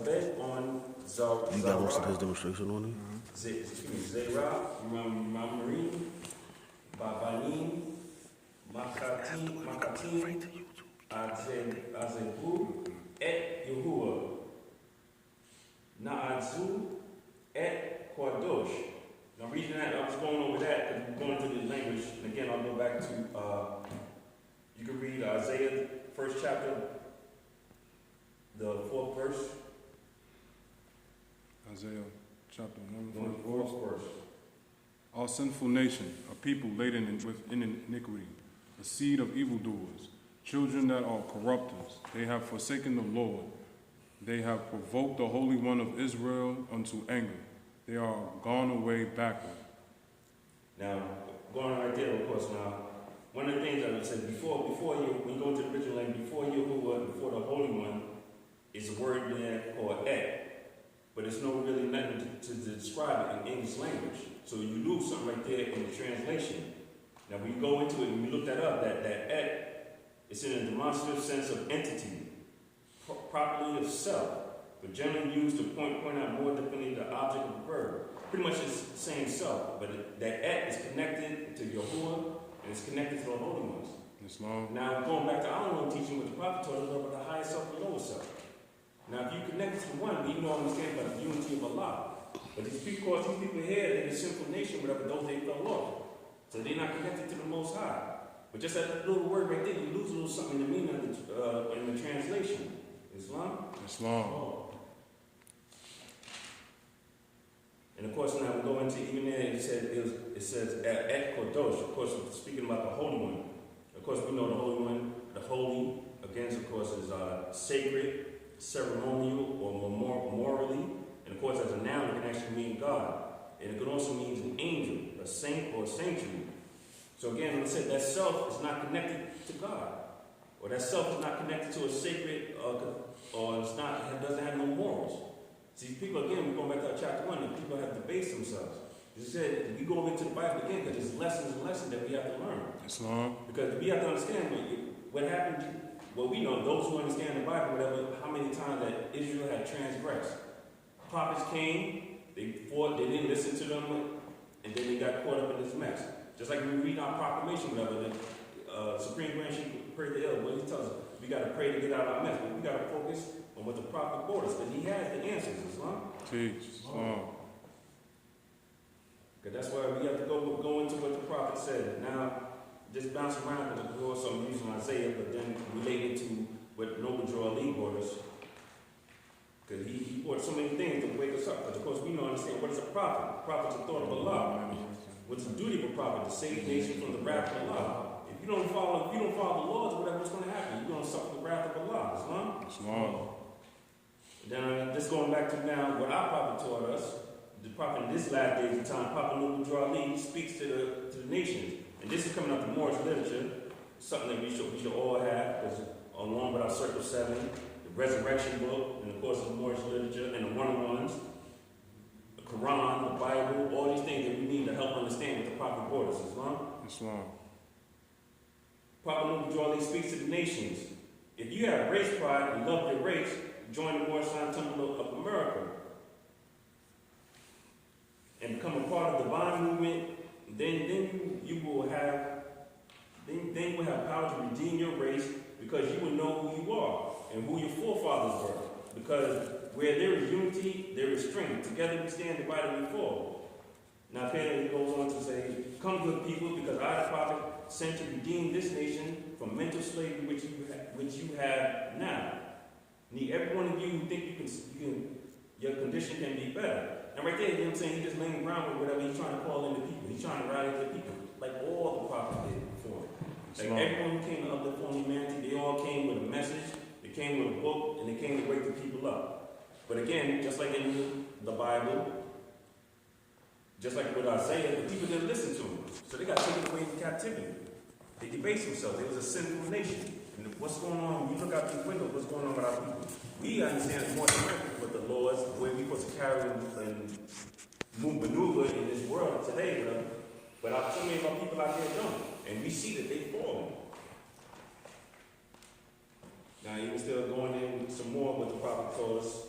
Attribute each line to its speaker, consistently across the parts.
Speaker 1: bet on Zara.
Speaker 2: You got most of his demonstration on it?
Speaker 1: Zera, Mamarim, Babanim, Makatim, Azebu, Et Yahuwah, Naadzu, Et Kwadosh. Now, reading that, I was going over that, because we're going to the language, and again, I'll go back to, you can read Isaiah, 1st chapter, the 4th verse.
Speaker 3: Isaiah chapter 1,
Speaker 1: 4th verse.
Speaker 3: Our sinful nation, a people laden with iniquity, a seed of evildoers, children that are corrupters. They have forsaken the Lord. They have provoked the Holy One of Israel unto anger. They are gone away backward.
Speaker 1: Now, going right there, of course, now, one of the things I would say, before you, when you go into the original language, before Yahuwah, before the Holy One, is a word there called Et. But it's no really nothing to describe it in English language. So you lose something right there in the translation. Now, when you go into it and you look that up, that Et, it's in a demonstrative sense of entity, properly of self, but generally used to point out more definitely the object of the verb. Pretty much it's the same self, but that Et is connected to Yahuwah and it's connected to the Holy Ones.
Speaker 3: Islam.
Speaker 1: Now, going back to our own teaching, what the prophet taught us about the higher self and the lower self. Now, if you connect to one, we know understand about the unity of Allah. But these people here, they're a sinful nation, whatever, those they fell off. So they're not connected to the Most High. But just that little word right there, you lose a little something in the meaning of in the translation. Islam?
Speaker 3: Islam.
Speaker 1: Oh. And of course, now we go into even there. It says Et Kodosh. Of course, speaking about the Holy One. Of course, we know the Holy One. The Holy, again, of course, is sacred, ceremonial, or morally. And of course, as a noun, it can actually mean God, and it can also mean an angel, a saint, or a sanctuary. So again, like I said, that self is not connected to God, or that self is not connected to a sacred, or it's not. It doesn't have no morals. See, people, again, we're going back to chapter 1, and people have to base themselves. You said, we go into the Bible again, because there's lessons and lessons that we have to learn.
Speaker 3: Islam.
Speaker 1: Because we have to understand what happened. Well, we know, those who understand the Bible, whatever, how many times that Israel had transgressed. Prophets came, they fought, they didn't listen to them, and then they got caught up in this mess. Just like when we read our proclamation, whatever, the Supreme Grand Chief prayed the what he tells us, we got to pray to get out of our mess, but we got to focus on what the prophet brought us, because he has the answers, Islam.
Speaker 3: Teach. Islam.
Speaker 1: Because that's why we have to go into what the prophet said. Now, just bounce around, because of course I'm using Isaiah, but then related to what Noble Joel Lee brought us. Because he brought so many things to wake us up. But of course, we don't understand what is a prophet. The prophet's a thought of Allah. What's the duty of a prophet? To save the nation from the wrath of Allah. If you don't follow the laws, whatever's going to happen, you're going to suffer the wrath of Allah. Islam?
Speaker 3: Islam.
Speaker 1: Then this going back to now what our prophet taught us. The prophet in this last days of time, Prophet Noble Joel Lee, speaks to the nations. And this is coming out of Moorish literature, something that we should all have, because along with our Circle 7, the Resurrection book, and of course the Moorish literature, and the one-on-ones, the Quran, the Bible, all these things that we need to help understand what the prophet brought us.
Speaker 3: Islam.
Speaker 1: Prophet Noble Joel Lee speaks to the nations. If you have race pride and love your race, join the Moorish Zion Temple of America and become a part of the divine movement. Then you will have power to redeem your race, because you will know who you are and who your forefathers were. Because where there is unity, there is strength. Together we stand, divided we fall. Now, Peter goes on to say, "Come, good people, because I, the prophet, sent to redeem this nation from mental slavery which you have now. Need every one of you who think your condition can be better." And right there, you know what I'm saying? He's just laying ground with whatever he's trying to call in the people. He's trying to rally the people, like all the prophets did before. Like everyone who came to uplift on humanity, they all came with a message, they came with a book, and they came to wake the people up. But again, just like in the Bible, just like with Isaiah, the people didn't listen to him. So they got taken away in captivity. They debased themselves. They was a sinful nation. And what's going on, when you look out these windows, what's going on with our people? We understand more than what the laws, the way we're supposed to carry and maneuver in this world today, but so many of our people out there don't. And we see that they've fallen. Now, even still going in with some more what the prophet told us.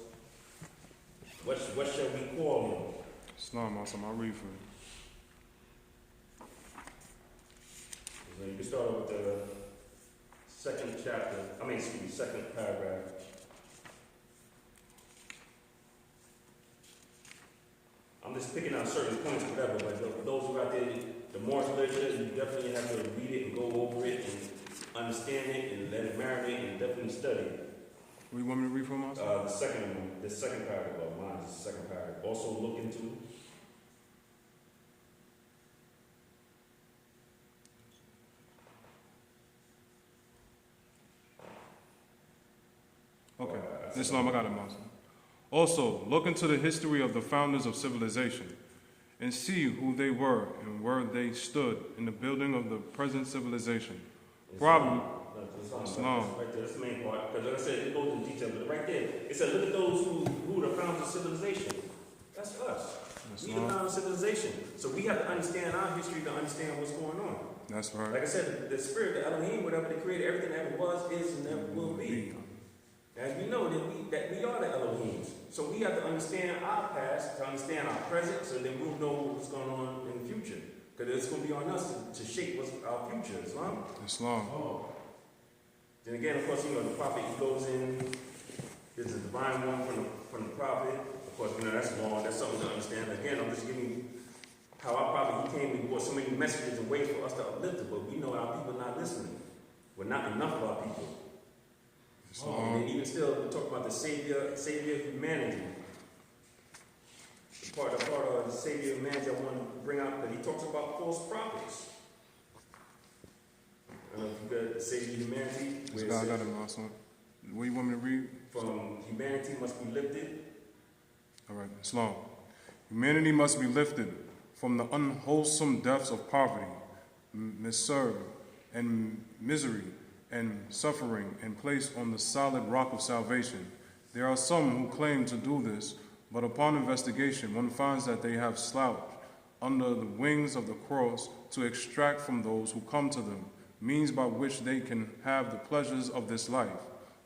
Speaker 1: What shall we call him?
Speaker 3: Islam, awesome. I'll read for you.
Speaker 1: So you can start with the second chapter, second paragraph. I'm just picking out certain points or whatever, but those who are out there, the Moorish literature, you definitely have to read it and go over it and understand it and let it marinate and definitely study it.
Speaker 3: What do you want me to read from us?
Speaker 1: The second paragraph of mine is the second paragraph. Also look into.
Speaker 3: Okay. Islam, I got it, Master. Also, look into the history of the founders of civilization and see who they were and where they stood in the building of the present civilization. Probably. Islam.
Speaker 1: Right there, that's the main part. Because like I said, it goes in detail, but right there, it said, look at those who are the founders of civilization. That's us. We the founders of civilization. So we have to understand our history to understand what's going on.
Speaker 3: That's right.
Speaker 1: Like I said, the spirit, the Elohim, whatever they created, everything that ever was, is, and never will be. As we know that we are the Elohims. So we have to understand our past, to understand our present, so then we'll know what's going on in the future. Because it's going to be on us to shape what's our future.
Speaker 3: Islam.
Speaker 1: Oh. Then again, of course, the prophet, he goes in, there's a divine one from the prophet. Of course, that's long, that's something to understand. Again, I'm just giving you how our prophet, he came and brought so many messages and ways for us to uplift it, but we know our people are not listening. We're not enough of our people. And even still, we talk about the Savior of humanity. The part of the Savior of humanity I want to bring out, that he talks about false prophets. I don't know if you got the Savior of humanity.
Speaker 3: I got it, Master. What do you want me to read?
Speaker 1: From humanity must be lifted.
Speaker 3: All right, Islam. Humanity must be lifted from the unwholesome depths of poverty, misery, and misery, and suffering, and placed on the solid rock of salvation. There are some who claim to do this, but upon investigation, one finds that they have slouched under the wings of the cross to extract from those who come to them means by which they can have the pleasures of this life,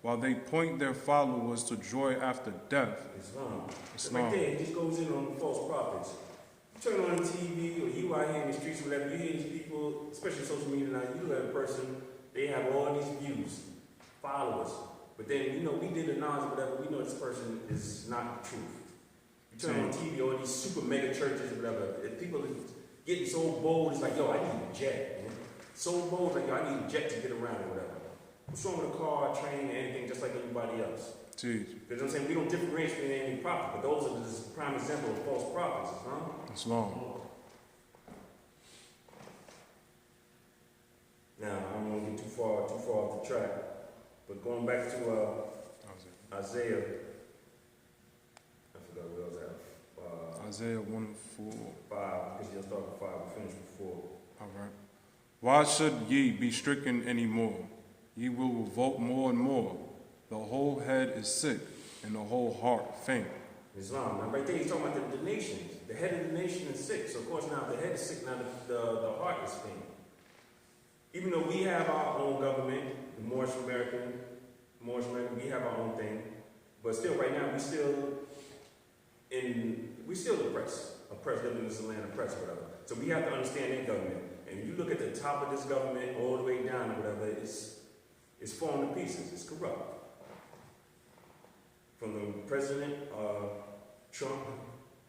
Speaker 3: while they point their followers to joy after death.
Speaker 1: Islam. Right there, it just goes in on false prophets. You turn on the TV, or you out here in the streets, or whatever, you hear these people, especially social media now, you look at a person, they have all these views, followers. But then, we did the knowledge or whatever, we know this person is not the truth. You turn on TV, all these super mega churches or whatever, if people are getting so bold, it's like, yo, I need a jet, man. So bold, like, yo, I need a jet to get around or whatever. What's wrong with a car, train, anything, just like anybody else? Because I'm saying we don't differentiate between any prophet, but those are just prime example of false prophets, huh?
Speaker 3: It's long.
Speaker 1: Now, I don't want to get too far off the track, but going back to Isaiah, I forgot where I was at.
Speaker 3: Isaiah 1:4.
Speaker 1: 5, because you'll start with 5, we finish with 4.
Speaker 3: All right. Why should ye be stricken any more? Ye will revolt more and more. The whole head is sick, and the whole heart faint.
Speaker 1: Islam. Now, right there, he's talking about the nations. The head of the nation is sick. So, of course, now the head is sick, now the heart is faint. Even though we have our own government, the Moorish American, we have our own thing. But still, right now, we still oppressed living in this land, oppressed, whatever. So we have to understand their government. And you look at the top of this government all the way down or whatever, it's falling to pieces. It's corrupt. From the president, Trump,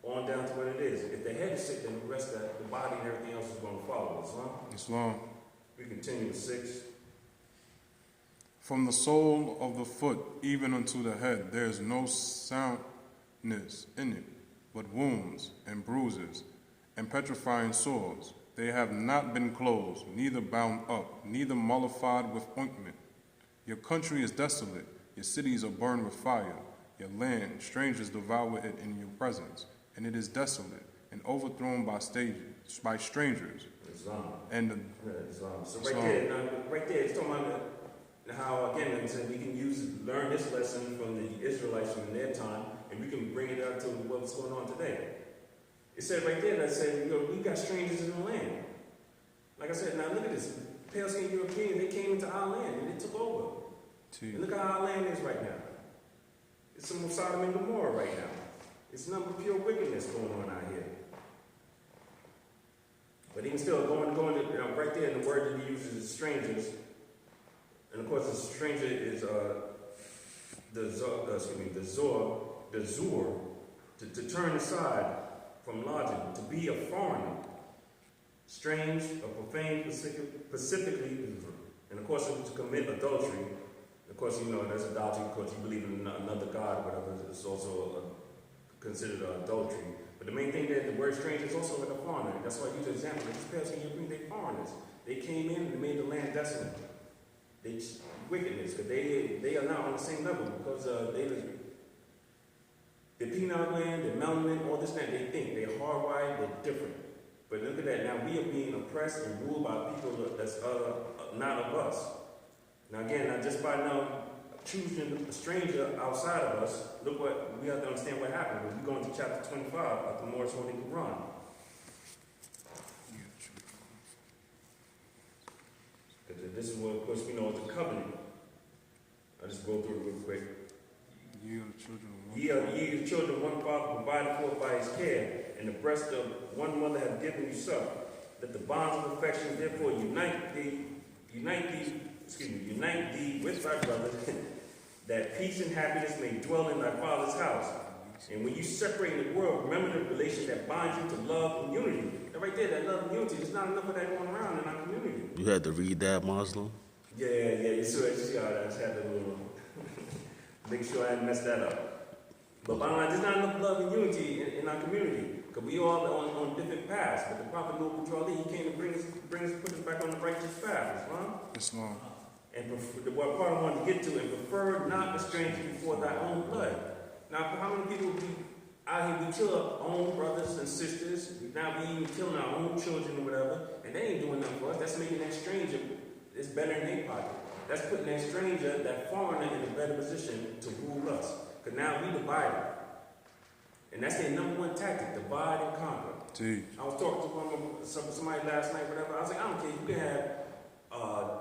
Speaker 1: on down to what it is. If the head is sick, then the rest of the body and everything else is going to follow.
Speaker 3: Islam.
Speaker 1: We continue with 6.
Speaker 3: From the sole of the foot even unto the head, there is no soundness in it, but wounds and bruises and petrifying sores. They have not been closed, neither bound up, neither mollified with ointment. Your country is desolate, your cities are burned with fire. Your land, strangers devour it in your presence, and it is desolate and overthrown by strangers.
Speaker 1: Islam.
Speaker 3: Islam.
Speaker 1: So right there, it's talking about how, again, like I said, we can learn this lesson from the Israelites from their time, and we can bring it out to what's going on today. It said right there, that said, we got strangers in the land. Like I said, now look at this. Pale-skinned Europeans, they came into our land, and they took over. And look how our land is right now. It's some Sodom and Gomorrah right now. It's nothing but pure wickedness going on out here. But even still, going to, right there in the word that he uses is strangers. And of course, the stranger is the zur, to turn aside from lodging, to be a foreigner, strange or profane, specifically, and of course, to commit adultery. Of course, you know, that's adultery because you believe in another God, whatever, it's also considered adultery. But the main thing that the word stranger is also like a foreigner. That's why I use an example. Like this person here, they foreigners. They came in and they made the land desolate. They wickedness, because they are not on the same level because they're peanut gland, they're melanin, all this that they think. They're hardwired, they're different. But look at that. Now we are being oppressed and ruled by people that's not of us. Now again, not just by now choosing a stranger outside of us, look what we have to understand what happened. When we go into chapter 25 of the Moorish Holy Quran. This is what, of course, we know is the covenant. I'll just go through it real quick. Ye are the children of one father provided for by his care, and the breast of one mother have given you suck. That the bonds of affection therefore unite thee with thy brother, that peace and happiness may dwell in thy father's house. And when you separate in the world, remember the relation that binds you to love and unity. And right there, that love and unity, there's not enough of that going around in our community.
Speaker 2: You had to read that, Muslim?
Speaker 1: Yeah, you saw it. You see how I just had to make sure I didn't mess that up. But bottom line, there's not enough love and unity in our community. Because we all are on different paths. But the Prophet Noble Jali, he came to put us back on the righteous path.
Speaker 3: Islam.
Speaker 1: And what part I wanted to get to, and prefer not a stranger before thy own blood. Now, how many people out here, we kill our own brothers and sisters, now we even killing our own children or whatever, and they ain't doing nothing for us. That's making that stranger, it's better in their pocket. That's putting that stranger, that foreigner, in a better position to rule us. Because now we divided. And that's their number one tactic, divide and conquer.
Speaker 3: Gee.
Speaker 1: I was talking to somebody last night, whatever. I was like, I don't care, you can have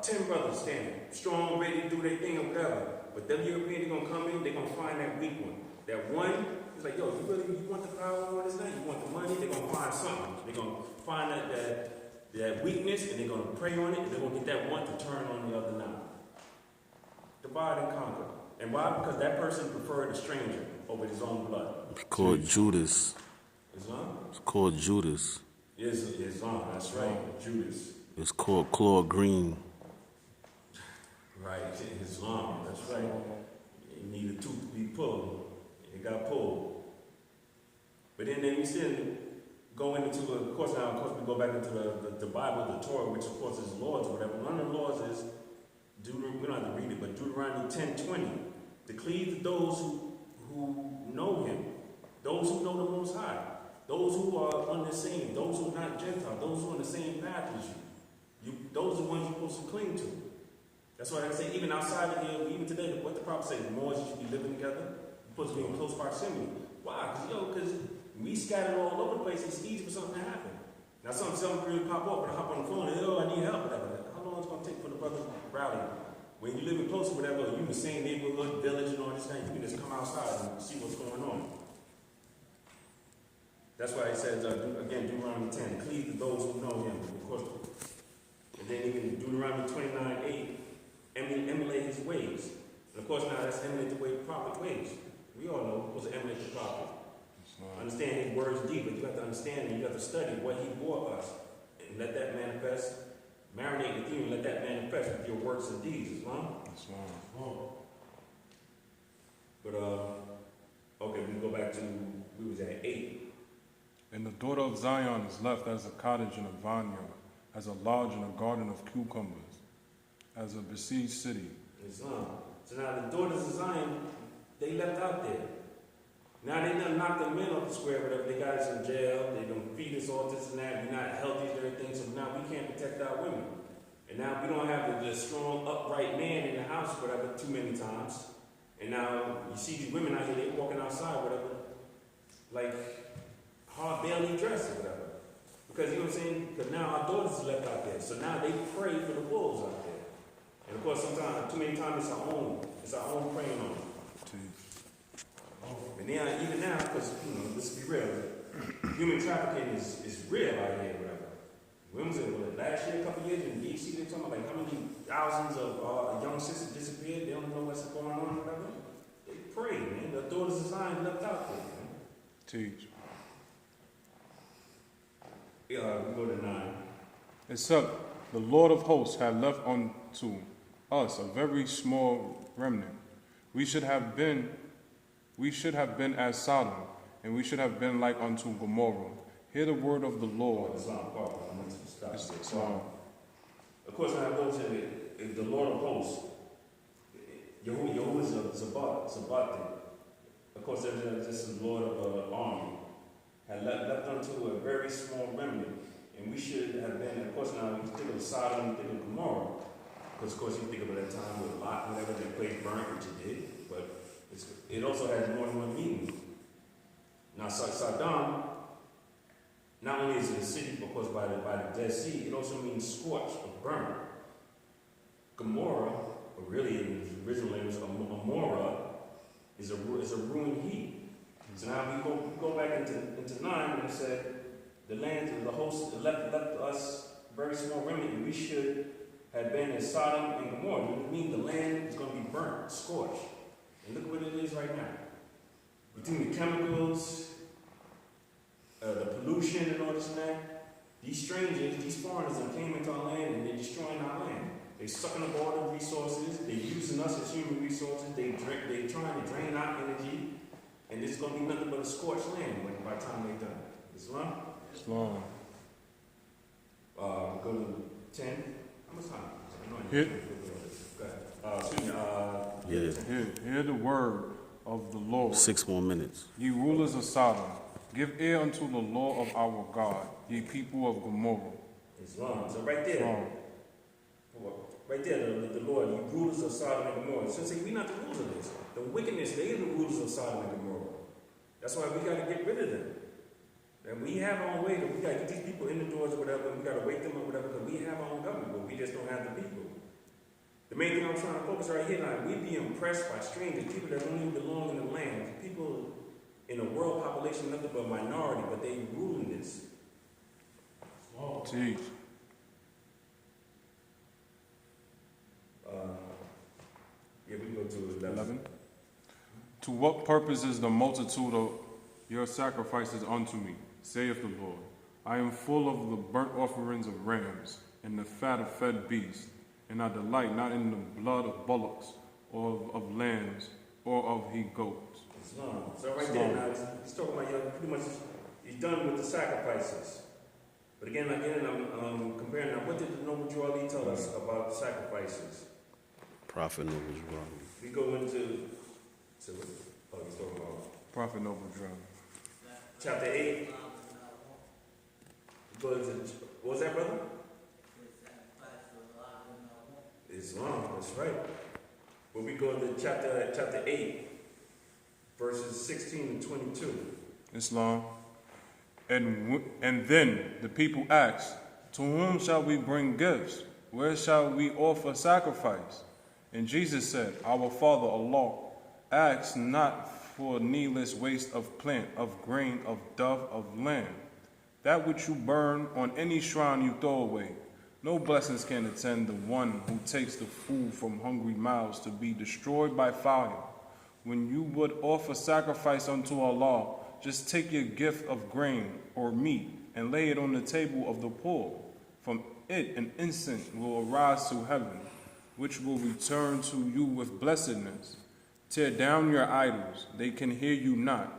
Speaker 1: 10 brothers standing, strong, ready to do their thing or whatever. But them Europeans, they're going to come in, they're going to find that weak one. That one, it's like, yo, you want the power and all this thing? You want the money? They're going to find something. They're going to find that weakness, and they're going to prey on it, and they're going to get that one to turn on the other now. Divide and conquer. And why? Because that person preferred a stranger over his own blood.
Speaker 2: It's called Judas.
Speaker 1: Islam?
Speaker 2: It's called Judas.
Speaker 1: Yes, Islam, that's right. Judas.
Speaker 2: It's called Claude Green.
Speaker 1: Right, Islam, that's right. You need a tooth to be pulled. It got pulled. But then we still go into, of course we go back into the Bible, the Torah, which of course is laws or whatever. One of the laws is, we don't have to read it, but Deuteronomy 10:20. To cleave to those who know him, those who know the Most High, those who are on the same, those who are not Gentile, those who are on the same path as you. Those are the ones you're supposed to cling to. That's why I say, even outside of here, even today, what the prophet says, the Moors should be living together. You're supposed to be in close proximity. Why? Because we scattered all over the place. It's easy for something to happen. Now, some really pop up and hop on the phone and, I need help, whatever. How long is it going to take for the brothers to rally? When you live in close, whatever, you in the same neighborhood, village, and all this thing, you can just come outside and see what's going on. That's why it says, again, Deuteronomy 10, cleave to those who know him. Of course, and then even Deuteronomy 29:8, emulate his ways. And of course, now that's emulate the way the prophet ways. We all know we're supposed to emulate the prophet. Understand his words deep, but you have to understand and you have to study what he brought us. And let that manifest, marinate with you, and let that manifest with your works and deeds. Islam? But, okay, we go back to, we was at 8.
Speaker 3: And the daughter of Zion is left as a cottage in a vineyard, as a lodge in a garden of cucumbers, as a besieged city.
Speaker 1: Islam. So now the daughters of Zion, they left out there. Now they done knocked the men off the square, whatever. They got us in jail. They done feed us all this and that. We're not healthy and everything. So now we can't protect our women. And now we don't have the strong, upright man in the house, whatever, too many times. And now you see these women out here, they walking outside, whatever, like hard barely dressed or whatever. Because you know what I'm saying? Because now our daughters is left out there. So now they pray for the wolves out there. And of course, sometimes, too many times, it's our own praying on them. And then, even now, because, let's be real. Human trafficking is real out here, whatever. When was it? Last year, a couple years in D.C., they're talking about like how many thousands of young sisters disappeared. They don't know what's going on, whatever. They pray, man. The daughters of Zion left out there, man.
Speaker 3: Teach.
Speaker 1: We go to 9.
Speaker 3: Except the Lord of hosts had left unto us a very small remnant. We should have been as Sodom, and we should have been like unto Gomorrah. Hear the word of the Lord.
Speaker 1: Islam. Of course, when I go to the Lord of hosts, Yahuwah is a Sabat. Of course, this is the Lord of the army. Had left unto a very small remnant. And we should have been, of course, now we think of Sodom, we think of Gomorrah. Because, of course, you think of that time with Lot, whenever they played burnt, which it did. But it also has more than one meaning. Now, Sodom, not only is it a city, of course, by the Dead Sea, it also means scorched or burned. Gomorrah, or really in its original language, Amorah, is a ruined heap. So now we go back into 9, and it said, the land of the host left us very small remnant, and we should have been in Sodom and Gomorrah. It means the land is going to be burnt, scorched. And look what it is right now. Between the chemicals, the pollution and all this and that, these strangers, these foreigners that came into our land and they're destroying our land. They're sucking up all the resources. They're using us as human resources. They're trying to drain our energy. And it's going to be nothing but a scorched land by the time they're done. Islam?
Speaker 3: Islam.
Speaker 1: Go to 10. How much time?
Speaker 3: Hear the word of the Lord.
Speaker 2: 6 more minutes.
Speaker 3: Ye rulers of Sodom, give ear unto the law of our God, ye people of Gomorrah.
Speaker 1: Islam. So right there.
Speaker 3: Islam.
Speaker 1: Right there, the Lord, you rulers of Sodom and Gomorrah. So say, we're not the rulers of this. The wickedness, they are the rulers of Sodom and Gomorrah. That's why we got to get rid of them. And we have our own way. We got to get these people in the doors or whatever. We got to wake them up, whatever, because we have our own government, but we just don't have the people. The main thing I'm trying to focus right here now, we be impressed by strangers, people that don't even belong in the land, people in a world population, nothing but a minority, but they ruling this.
Speaker 3: Teach.
Speaker 1: We can go to 11.
Speaker 3: To what purpose is the multitude of your sacrifices unto me, saith the Lord? I am full of the burnt offerings of rams, and the fat of fed beasts, and I delight not in the blood of bullocks, or of lambs, or of he-goats.
Speaker 1: So right there now, he's talking about, pretty much, he's done with the sacrifices. But again, I'm comparing now, what did the Noble Drew tell us about sacrifices?
Speaker 2: Prophet Noble Drew.
Speaker 1: We go into, he's talking about
Speaker 3: Prophet Noble Drew.
Speaker 1: chapter 8. Go into, what was that, brother? Islam, that's right. When we go to chapter 8, verses 16 to 22.
Speaker 3: Islam. And then the people asked, to whom shall we bring gifts? Where shall we offer sacrifice? And Jesus said, our Father Allah, ask not for needless waste of plant, of grain, of dove, of lamb, that which you burn on any shrine you throw away. No blessings can attend the one who takes the food from hungry mouths to be destroyed by fire. When you would offer sacrifice unto Allah, just take your gift of grain or meat and lay it on the table of the poor. From it an incense will arise to heaven, which will return to you with blessedness. Tear down your idols, they can hear you not.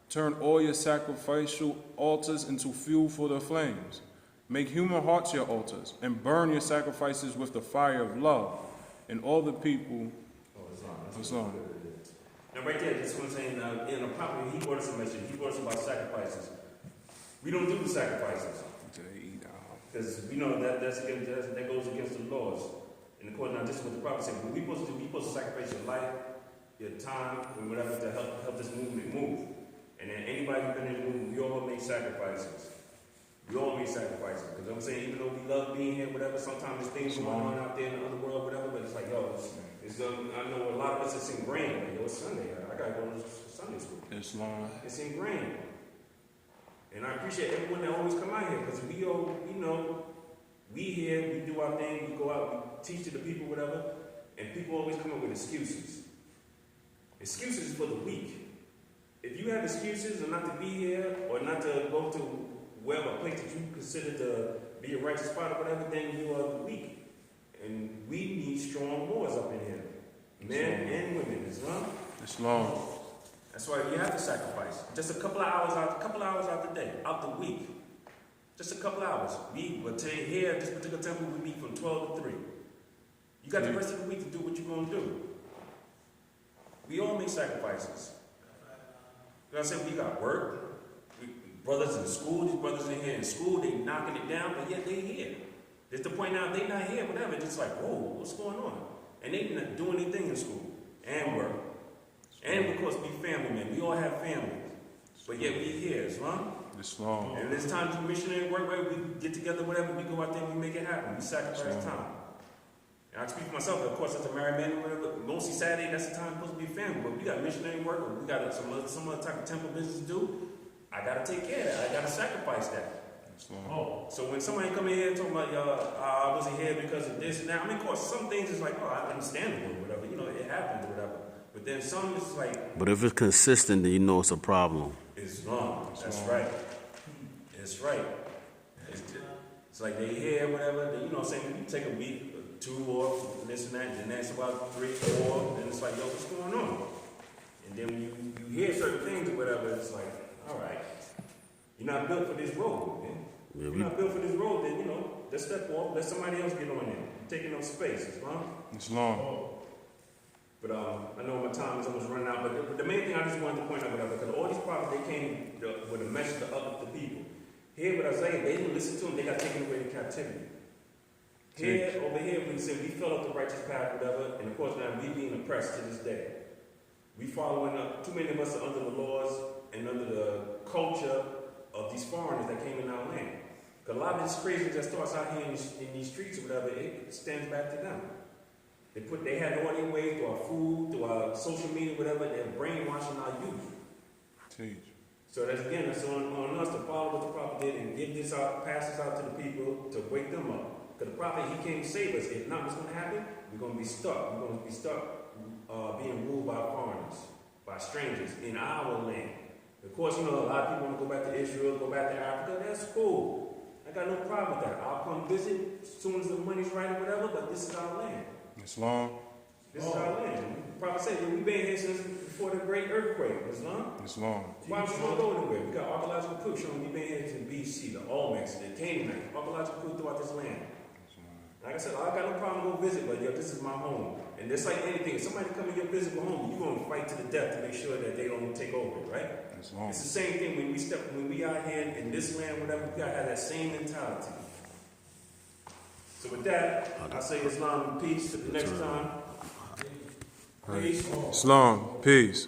Speaker 3: Turn all your sacrificial altars into fuel for the flames. Make human hearts your altars, and burn your sacrifices with the fire of love. And all the people... Islam.
Speaker 1: Now right there, that's what I'm saying. In a proper, he brought us a message. He brought us about sacrifices. We don't do the sacrifices. Because we know that goes against the laws. And of course, now this is what the prophet said. What we supposed to do, we supposed to sacrifice your life, your time, and whatever to help this movement move. And then anybody who's been in the movement, we all make sacrifices. We all make sacrifices. Because I'm saying, even though we love being here, whatever, sometimes there's things going on out there in the other world, whatever, but it's like, yo, I know a lot of us, it's ingrained. Like, yo, it's Sunday. I I gotta go to Sunday school.
Speaker 3: Islam.
Speaker 1: It's ingrained. And I appreciate everyone that always come out here, because we know, we here, we do our thing, we go out, we teach to the people, whatever, and people always come up with excuses. Excuses for the weak. If you have excuses of not to be here, or not to go to wherever place that you consider to be a righteous spot or whatever, then you are weak. And we need strong Moors up in here. Men and women, Islam.
Speaker 3: Islam.
Speaker 1: That's why you have to sacrifice. Just a couple of hours out the day, out the week. Just a couple of hours. We will tell you here at this particular temple, we meet from 12 to 3. You got the rest of the week to do what you're going to do. We all make sacrifices. You know what I'm saying? We got work. Brothers in school, these brothers in here in school, they knocking it down, but yet they here. It's the point now they not here, whatever. It's just like, whoa, what's going on? And they not doing anything in school and work. And of course, be family men. We all have families. But yet we here, Islam.
Speaker 3: Islam.
Speaker 1: And it's time to do missionary work where we get together, whatever, we go out there and we make it happen. We sacrifice time. And I speak for myself, of course, as a married man or whatever, mostly Saturday, that's the time supposed to be family. But we got missionary work, or we got some other type of temple business to do. I gotta take care of that. I gotta sacrifice that. So when somebody come in here and talk about, I wasn't here because of this and that, I mean, of course, some things is like, oh, understandable or whatever, you know, it happens or whatever. But then some is like...
Speaker 2: But if it's consistent, then you know it's a problem.
Speaker 1: Islam. That's right. That's right. It's like they here, whatever, you know what I'm saying? You take a week, 2 off, and this and that, and then that's about 3, 4, and it's like, yo, what's going on? And then when you hear certain things or whatever, it's like, all right, you're not built for this road, man.
Speaker 2: Yeah,
Speaker 1: You're not built for this road, then, you know, let's step off, let somebody else get on there. You're taking up space, Islam.
Speaker 3: Islam.
Speaker 1: But I know my time is almost running out, but the main thing I just wanted to point out, whatever, because all these prophets, they came with a message to uplift the people. Here with Isaiah, they didn't listen to him, they got taken away to captivity. Here, over here, we said we fell up the righteous path, whatever, and of course now we being oppressed to this day. We following up, too many of us are under the laws and under the culture of these foreigners that came in our land. Because a lot of this crazy that starts out here in these streets or whatever, it stands back to them. They had all their ways through our food, through our social media, whatever, they're brainwashing our youth.
Speaker 3: Teach.
Speaker 1: So that's on us to follow what the prophet did and give this out, pass this out to the people to wake them up. Because the prophet, he came to save us. If not, what's going to happen? We're going to be stuck. We're going to be stuck being ruled by foreigners, by strangers in our land. Of course, you know, a lot of people want to go back to Israel, go back to Africa. That's cool. I got no problem with that. I'll come visit as soon as the money's right or whatever, but this is our land.
Speaker 3: Islam.
Speaker 1: This is our land. The prophet said, we've been here since before the great earthquake. Islam.
Speaker 3: Islam.
Speaker 1: Why would we want to go anywhere? We got archaeological proof showing we've been here since BC, the Olmecs, the Canaanites, archaeological proof throughout this land. Like I said, I got no problem go visit, but yo, this is my home. And just like anything, if somebody come in your physical home, you're going to fight to the death to make sure that they don't take over, right? It's the same thing when we out here in this land, whatever, we got to have that same mentality. So with that, I say Islam and peace. To the next time. Peace.
Speaker 3: Islam. Peace.